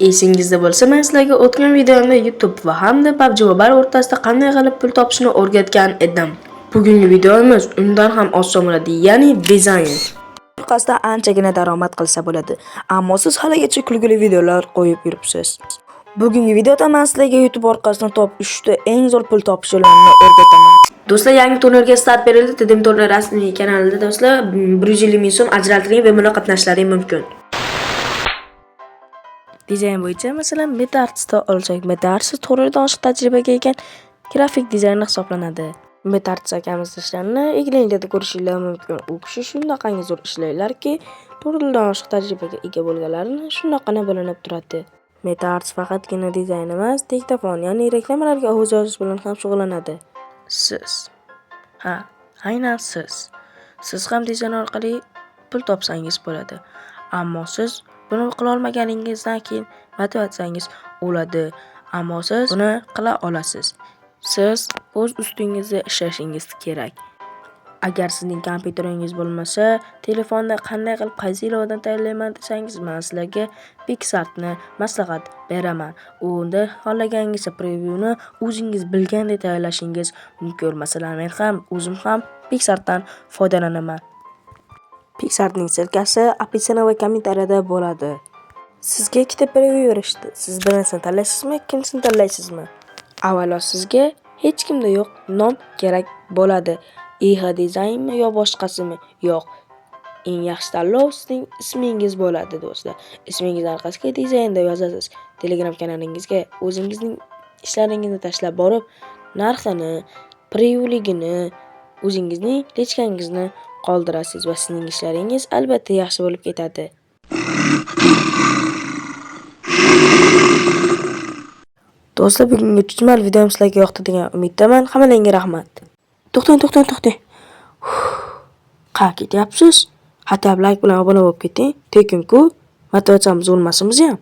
Esingizda bo'lsa, men sizlarga o'tgan videomda YouTube va hamda PUBG Mobile o'rtasida qanday qilib pul topishni o'rgatgan edim. Bugungi videomiz undan ham oson bo'ladi, ya'ni dizayn. Orqasida anchagina daromad qilsa bo'ladi, ammo siz haligacha kulgili videolar qo'yib yuribsiz. Bugungi videoda men sizlarga YouTube orqasidan top 3 ta eng zo'r pul topish yo'llarini o'rgataman. Do'stlar, yangi turnirga start berildi. Tedim turnir rasmiy kanalida do'stlar 150 ming so'm ajraltiring va bunda qatnashishlaring mumkin. Dizayn bo'yicha masalan MetaArt'da olsak, MetaArts to'g'ridan oshiq tajribaga ega grafik dizayner hisoblanadi. MetaArts akamiz ishlarini Eglinda ko'rishingiz mumkin. U kishi shunaqangi zo'r ishlaylarki, to'g'ridan oshiq tajribaga ega bo'lganlarni shunaqana bo'linib turadi. MetaArts faqatgina dizayn emas, diktafon, ya'ni reklamalarga ovoz yozish bilan ham shug'ullanadi. Siz. Aynan siz. Siz ham dizayn orqali pul topsangiz bo'ladi. Ammo siz buni qila olmaganingizdan keyin motivatsiyangiz o'ladi, ammo siz buni qila olasiz. Siz o'z ustingizda ishlashingiz kerak. Agar sizning kompyuteringiz bo'lmasa, telefonda qanday qilib qaysi ilovadan tayyorlayman desangiz, men sizlarga PicsArt'ni maslahat beraman. Unda xohlaganingizcha prevyuni o'zingiz bilgandek tayyorlashingiz mumkin. Masalan, men ham o'zim ham PicsArt'dan foydalanaman. PicsArt'ning silkasi opsiya va kommentariyada bo'ladi. Sizga ikkita preview berishdi. Siz birinchisini tanlaysizmi, ikkinchisini tanlaysizmi? Avvalo sizga hech kimda yo'q nom kerak bo'ladi. Dizaynmi yo boshqasimi? Yo'q. Eng yaxshi tanlov sizning ismingiz bo'ladi do'stlar. Ismingiz orqasiga dizaynda yozasiz. Telegram kanalingizga o'zingizning ishlaringizni tashlab borib, narxini, previewligini, o'zingizning lechkangizni qoldirasiz va sizning ishlaringiz albatta yaxshi bo'lib ketadi. Do'stlar, bugungi tushmal videom sizlarga yoqdi degan umiddaman. Hammangizga rahmat. To'xtang. Qayerga ketyapsiz? Hatto like bilan obuna bo'lib keting. Tekin-ku, motivatsiyamiz o'lmasimiz ham.